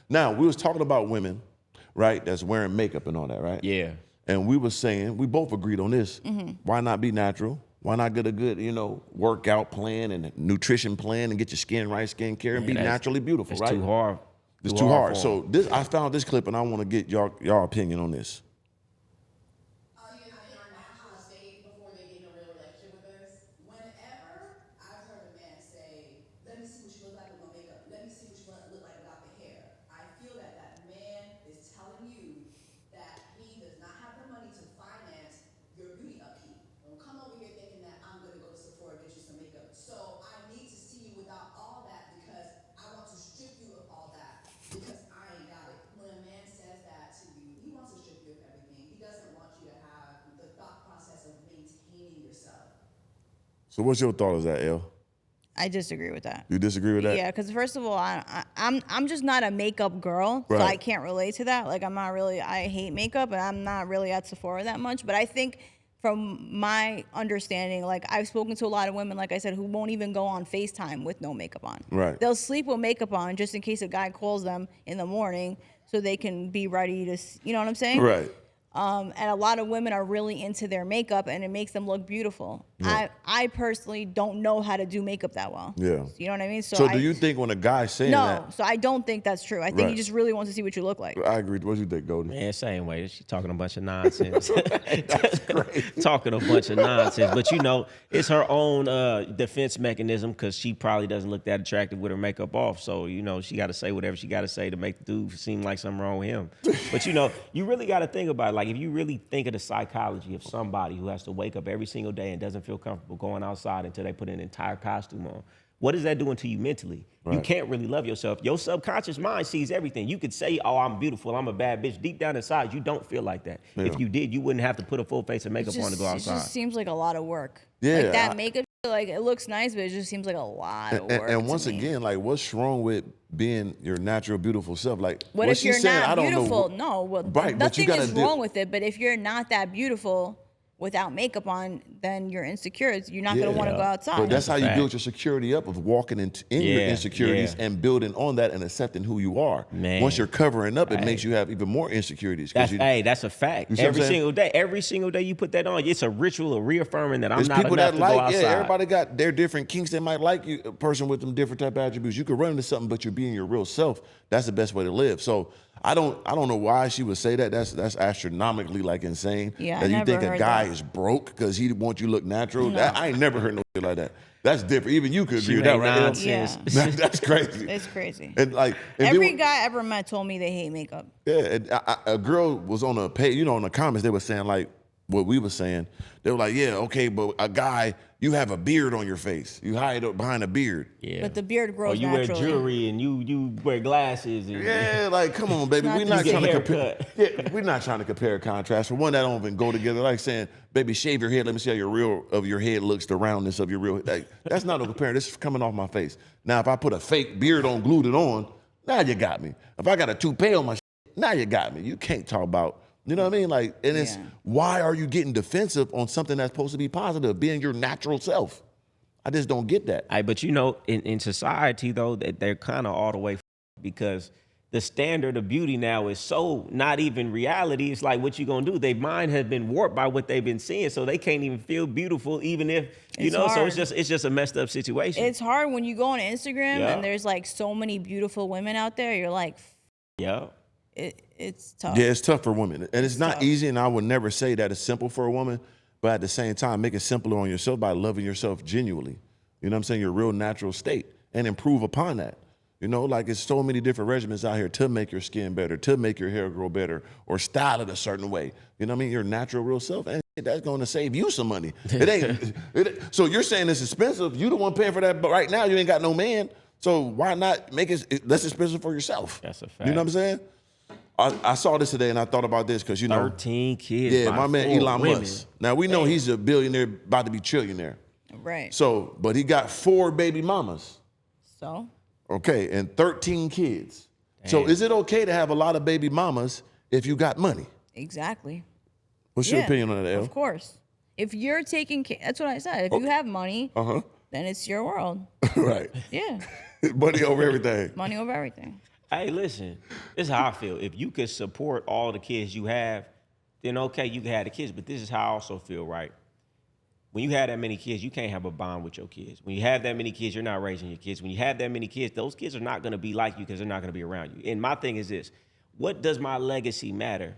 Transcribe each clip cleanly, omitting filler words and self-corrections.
Now, we was talking about women, right, that's wearing makeup and all that, right? Yeah. And we was saying, we both agreed on this. Why not be natural? Why not get a good, workout plan and nutrition plan and get your skin right, skincare, and be naturally beautiful, it's right? too hard. It's too hard. So I found this clip, and I want to get y'all opinion on this. So what's your thought of that, Elle? I disagree with that. You disagree with that? Yeah, because first of all, I'm just not a makeup girl, so I can't relate to that. Like, I'm not really, I hate makeup, and I'm not really at Sephora that much. But I think from my understanding, like, I've spoken to a lot of women, like I said, who won't even go on FaceTime with no makeup on. Right. They'll sleep with makeup on just in case a guy calls them in the morning so they can be ready to, you know what I'm saying? Right. And a lot of women are really into their makeup, and it makes them look beautiful. Yeah. I personally don't know how to do makeup that well. Yeah. You know what I mean? So do you think when a guy's saying that? No, so I don't think that's true. I think he just really wants to see what you look like. I agree. What do you think, Goldie? Man, same way. She's talking a bunch of nonsense. That's crazy. Talking a bunch of nonsense. But, it's her own defense mechanism because she probably doesn't look that attractive with her makeup off. So, she got to say whatever she got to say to make the dude seem like something wrong with him. But, you really got to think about it. Like, if you really think of the psychology of somebody who has to wake up every single day and doesn't feel comfortable going outside until they put an entire costume on, what is that doing to you mentally? Right. You can't really love yourself. Your subconscious mind sees everything. You could say, oh, I'm beautiful, I'm a bad bitch. Deep down inside, you don't feel like that. Yeah. If you did, you wouldn't have to put a full face of makeup on to go outside. It just seems like a lot of work. Yeah. Like that makeup, like, it looks nice, but it just seems like a lot of work. And once again, like, what's wrong with being your natural, beautiful self? Like, what if you're not beautiful? No, well, nothing is wrong with it. But if you're not that beautiful without makeup on, then you're insecure. You're not going to want to go outside. But that's how you build your security up, of walking in your insecurities and building on that and accepting who you are. Man. Once you're covering up, it makes you have even more insecurities. That's a fact. Every single day you put that on, it's a ritual of reaffirming that I'm not enough to go outside. Yeah, everybody got their different kinks. They might like you, a person with them different type of attributes. You could run into something, but you're being your real self. That's the best way to live. So I don't know why she would say that. That's astronomically insane. Yeah, that you think a guy is broke because he wants you to look natural. No. I ain't never heard no shit like that. That's different. Even you could agree with that, right? Nonsense. Yeah. That's crazy. It's crazy. And every guy I ever met told me they hate makeup. Yeah, and a girl was on a page, in the comments they were saying like what we were saying. They were like, yeah, okay, but a guy, you have a beard on your face. You hide it behind a beard. Yeah. But the beard grows naturally. naturally. Wear jewelry and you wear glasses. And, yeah, like, come on, baby. We're not trying to compare. Yeah, we're not trying to compare and contrast. For one, that don't even go together. Like saying, baby, shave your head. Let me see how your head looks, the roundness of your real head. Like, that's not a compare. This is coming off my face. Now, if I put a fake beard on, glued it on, now you got me. If I got a toupee on my shit, now you got me. You can't talk about, you know what I mean? Like, and it's, why are you getting defensive on something that's supposed to be positive, being your natural self? I just don't get that. But in society though, that they're kind of all the way because the standard of beauty now is so not even reality. It's like, what you gonna do? Their mind has been warped by what they've been seeing, so they can't even feel beautiful, even if hard. So it's just a messed up situation. It's hard when you go on Instagram and there's like so many beautiful women out there. You're like, it's tough. Yeah, it's tough for women, and it's not tough. Easy. And I would never say that it's simple for a woman. But at the same time, make it simpler on yourself by loving yourself genuinely. You know what I'm saying? Your real natural state, and improve upon that. Like, it's so many different regimens out here to make your skin better, to make your hair grow better, or style it a certain way. You know what I mean? Your natural real self, and that's going to save you some money. It ain't. So you're saying it's expensive. You the one paying for that, but right now you ain't got no man. So why not make it less expensive for yourself? That's a fact. You know what I'm saying? I saw this today and I thought about this because 13 kids. Yeah, my man Elon Musk. Now we know he's a billionaire, about to be trillionaire. Right. So, but he got 4 baby mamas. So? Okay, and 13 kids. Damn. So is it okay to have a lot of baby mamas if you got money? Exactly. What's your opinion on that, Elle? Of course. If you're taking care, that's what I said. If you have money, then it's your world. Right. Yeah. Money over everything. Money over everything. Hey, listen, this is how I feel. If you could support all the kids you have, then okay, you can have the kids. But this is how I also feel, right? When you have that many kids, you can't have a bond with your kids. When you have that many kids, you're not raising your kids. When you have that many kids, those kids are not going to be like you because they're not going to be around you. And my thing is this: what does my legacy matter?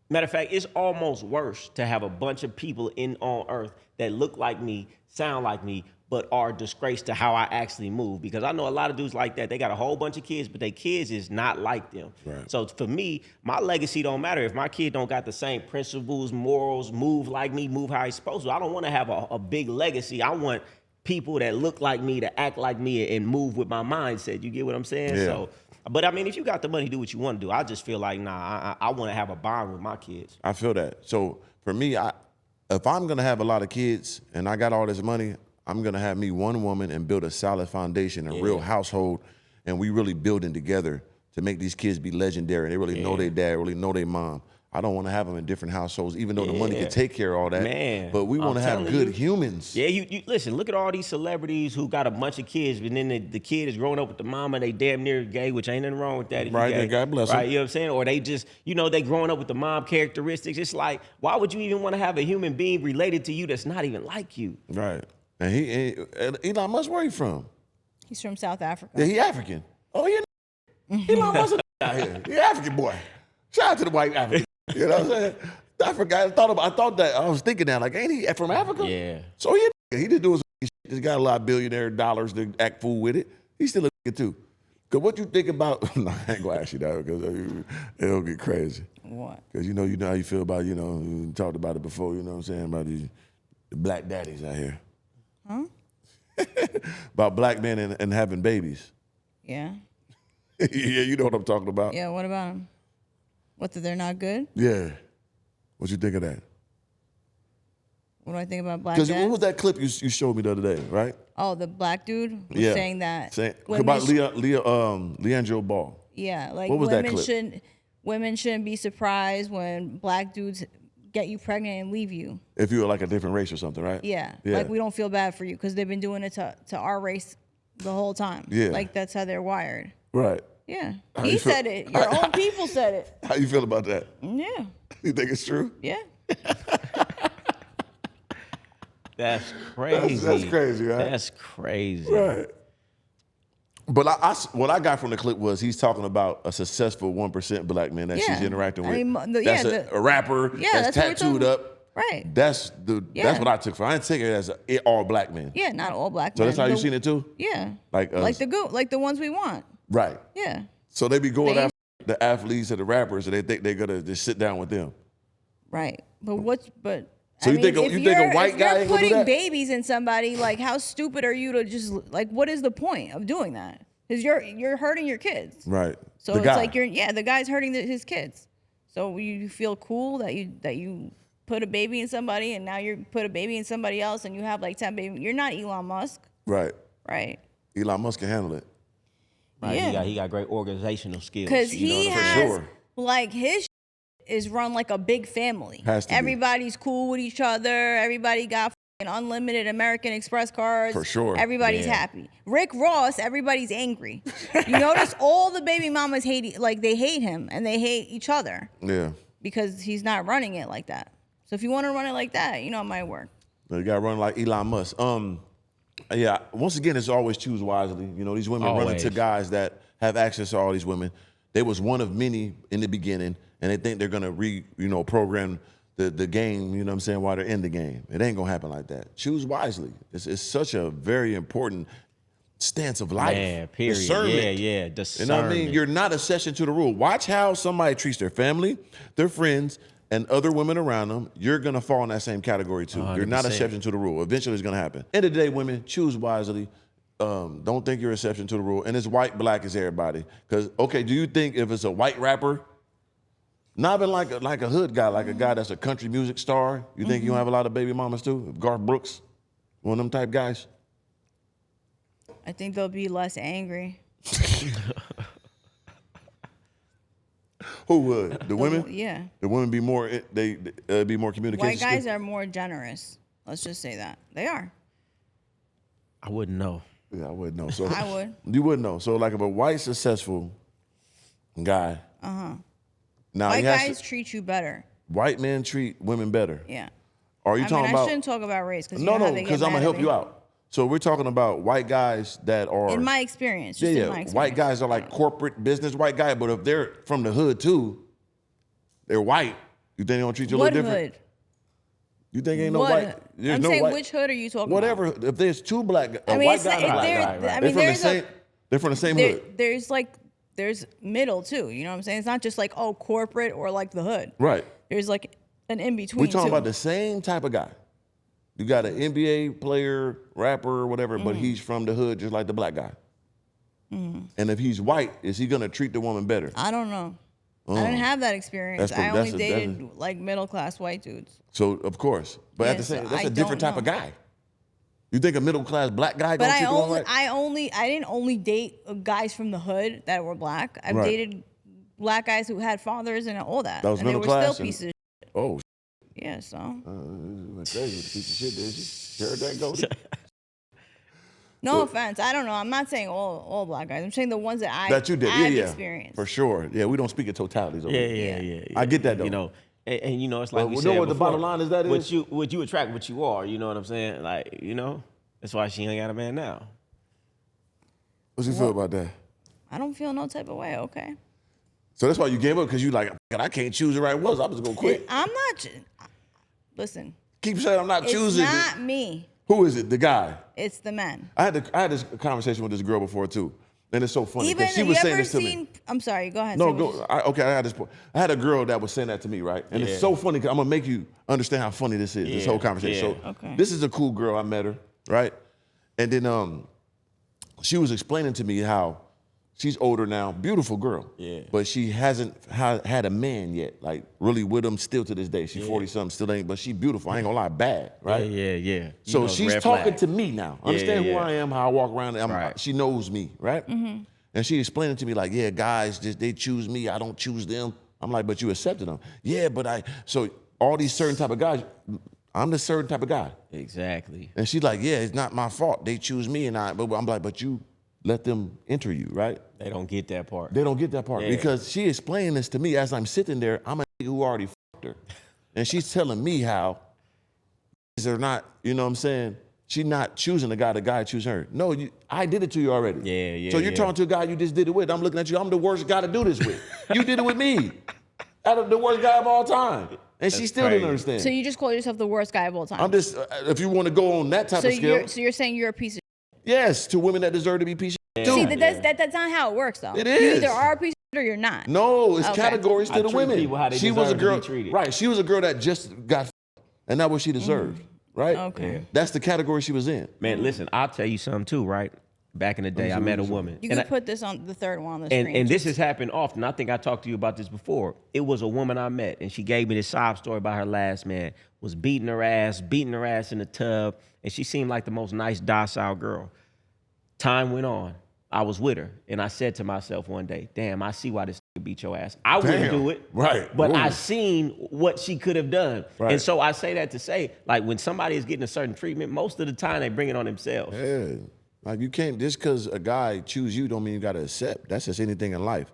Matter of fact, it's almost worse to have a bunch of people on earth that look like me, sound like me, but are a disgrace to how I actually move. Because I know a lot of dudes like that. They got a whole bunch of kids, but their kids is not like them. Right. So for me, my legacy don't matter. If my kid don't got the same principles, morals, move like me, move how he's supposed to, I don't want to have a big legacy. I want people that look like me, to act like me, and move with my mindset. You get what I'm saying? Yeah. So, but I mean, if you got the money, do what you want to do. I just feel like, nah, I want to have a bond with my kids. I feel that. So for me, if I'm gonna have a lot of kids and I got all this money, I'm gonna have me one woman and build a solid foundation, a real household, and we really building together to make these kids be legendary. They really know their dad, really know their mom. I don't want to have them in different households, even though the money can take care of all that. Man, but we want to have good humans. Yeah, you listen, look at all these celebrities who got a bunch of kids, and then the kid is growing up with the mama, and they damn near gay, which ain't nothing wrong with that. If Right, you gay, God bless them. right, you know what I'm saying? Or they just, they growing up with the mom characteristics. It's like, why would you even want to have a human being related to you that's not even like you? Right. And Elon Musk, where he from? He's from South Africa. Yeah, he African. Oh, Elon Musk out here. He African boy. Shout out to the white African. You know what I'm saying? I forgot. I was thinking that, like, ain't he from Africa? Yeah. So he just doing some shit. He's got a lot of billionaire dollars to act fool with it. He's still a nigga too. Cause what you think about? No, I ain't gonna ask you that because it'll get crazy. What? Cause you know how you feel about we talked about it before. You know what I'm saying about these black daddies out here. Huh? About black men and having babies. Yeah. Yeah, you know what I'm talking about. Yeah. What about them? What? That they're not good? Yeah. What you think of that? What do I think about black Because dads? what was that clip you showed me the other day, right? Oh, the black dude was saying that. Women about Leandro Ball. Yeah, like What was that clip? women shouldn't be surprised when black dudes get you pregnant and leave you. If you were like a different race or something, right? Yeah. Like we don't feel bad for you because they've been doing it to our race the whole time. Yeah. Like that's how they're wired. Right. Yeah. How He you feel- said it. Your own people said it. How you feel about that? Yeah. You think it's true? Yeah. That's crazy. That's crazy, right? That's crazy. Right. But what I got from the clip was he's talking about a successful 1% black man that Yeah. she's interacting with. I mean, That's a rapper that's that's what we're tattooed talking- up. Right. That's Yeah. what I took from it. I didn't take it as all black men. Yeah, not all black So men. that's how you seen it too? Yeah. Like the ones we want. Right. Yeah. So they be going They- after the athletes and the rappers and they think they're gonna just sit down with them. Right. But So you think a white guy you're ain't gonna do putting that? babies in somebody, like how stupid are you to just like what is the point of doing that? Because you're hurting your kids. Right. So it's like the guy's hurting his kids. So you feel cool that you put a baby in somebody and now you put a baby in somebody else and you have like 10 babies. You're not Elon Musk. Right. Right. Elon Musk can handle it. Right, Yeah. he got great organizational skills. Because he has sure. like his is run like a big family. Has to be. Everybody's cool with each other. Everybody got unlimited American Express cards. For sure. Everybody's Yeah. happy. Rick Ross, everybody's angry. You notice all the baby mamas they hate him and they hate each other Yeah. because he's not running it like that. So if you want to run it like that, it might work. You got to run like Elon Musk. Yeah. Once again, it's always choose wisely. These women run Always. into guys that have access to all these women. They was one of many in the beginning, and they think they're gonna program the game. You know what I'm saying? While they're in the game, it ain't gonna happen like that. Choose wisely. It's such a very important stance of life. Man, period. Discernment. Yeah. You Discernment. know what I mean? You're not a exception to the rule. Watch how somebody treats their family, their friends, and other women around them. You're gonna fall in that same category too. You're not 100%. an exception to the rule. Eventually, it's gonna happen. End of the day, women, choose wisely. Don't think you're an exception to the rule. And it's white, black, is everybody. Because do you think if it's a white rapper, not even like a hood guy, like a guy that's a country music star, you think you don't have a lot of baby mamas too? Garth Brooks, one of them type guys. I think they'll be less angry. Who would? The women? Yeah. The women be more. They be more communication. White guys are more generous. Let's just say that. They are. I wouldn't know. Yeah, I wouldn't know. So I would. You wouldn't know. So like if a white successful guy. Now White he has guys treat you better. white men treat women better. Yeah. Are you talking I about? shouldn't talk about race because No, because I'm gonna help you out. So we're talking about white guys that are In my experience, just in my experience. White guys are like corporate business white guy, but if they're from the hood too, they're white. You think they don't treat you a What little different? hood? You think ain't no What? white? There's I'm no saying white. which hood are you talking Whatever. about? If there's two white I mean, guys, it's not, and a black guy, I mean, they're from the there's same. They're from the same hood. there's middle too. You know what I'm saying? It's not just like corporate or like the hood. Right. There's like an in between. We're talking too. about the same type of guy. You got an NBA player, rapper, whatever, but he's from the hood just like the black guy. And if he's white, is he gonna treat the woman better? I don't know. I didn't have that experience. I only dated like middle class white dudes. So of course, but at the same, that's a different type of guy. You think a middle class black guy gonna treat the woman right? I didn't only date guys from the hood that were black. I've dated black guys who had fathers and all that. That was and middle they were class. Still pieces of shit. Oh. Yeah, so. Went crazy with the piece of shit, did you? Heard that, Goldie? No offense. I don't know. I'm not saying all black guys. I'm saying the ones that you did. I've Yeah, experienced. for sure. Yeah, we don't speak in totalities over here. Yeah. I get that though. You know, and you know, it's like we you said know what the before, bottom line is that is? what you attract what you are. You know what I'm saying? Like, you know, that's why she ain't got a man now. What's you feel about that? I don't feel no type of way. Okay. So that's why you gave up, because you like, I can't choose the right ones. I'm just gonna quit. I'm not. Listen. Keep saying I'm not choosing. It's not me. Who is it? The guy. It's the men. I had this conversation with this girl before too, and it's so funny Even because she was you saying ever this to seen? me. I'm sorry. Go ahead. No, go. Okay, I had this point. I had a girl that was saying that to me, right? And it's so funny because I'm gonna make you understand how funny this is. This whole conversation. So this is a cool girl. I met her, right? And then she was explaining to me how she's older now, beautiful girl. Yeah. But she hasn't had a man yet, like really with him still to this day. She's 40-something, still ain't, but she beautiful. I ain't gonna lie, bad, right? Yeah. So she's talking to me now. Understand who I am, how I walk around. She knows me, right? And she explaining to me like, yeah, guys, they choose me, I don't choose them. I'm like, but you accepted them. Yeah, but so all these certain type of guys, I'm the certain type of guy. Exactly. And she's like, yeah, it's not my fault. They choose me, but I'm like, but you let them enter you, right? They don't get that part. They don't get that part because she explained this to me as I'm sitting there. I'm a nigga who already fucked her. And she's telling me how they're not, you know what I'm saying? She's not choosing the guy choose her. No, I did it to you already. Yeah. So you're talking to a guy you just did it with. I'm looking at you, I'm the worst guy to do this with. You did it with me. Out of the worst guy of all time. And she still didn't understand. So you just call yourself the worst guy of all time? I'm just, if you want to go on that type of scale. So you're saying you're a piece of shit? Yes, to women that deserve to be piece of shit. See, that's not how it works, though. It is. You either are a piece of shit or you're not. No, it's categories to the women. People how they she was a girl, to be treated. right? She was a girl that just got, and that's what she deserved, right? Okay. That's the category she was in. Man, listen, I'll tell you something too, right? Back in the day, I met a woman. You can put this on the third one on the screen. And this has happened often. I think I talked to you about this before. It was a woman I met, and she gave me this sob story about her last man. Was beating her ass in the tub, and she seemed like the most nice, docile girl. Time went on. I was with her, and I said to myself one day, damn, I see why this nigga beat your ass. I wouldn't do it, right? But I seen what she could have done. Right. And so I say that to say, like, when somebody is getting a certain treatment, most of the time they bring it on themselves. Yeah, like you can't, just because a guy choose you don't mean you got to accept. That's just anything in life.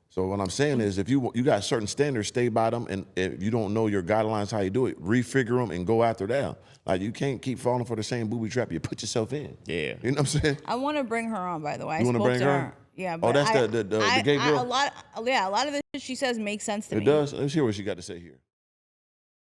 So what I'm saying is, if you got certain standards, stay by them, and if you don't know your guidelines, how you do it, refigure them and go after that. Like, you can't keep falling for the same booby trap you put yourself in. Yeah. You know what I'm saying? I want to bring her on, by the way. You want to bring her? Yeah. But that's the gay girl? a lot of the shit she says makes sense to me. It does? Let's hear what she got to say here.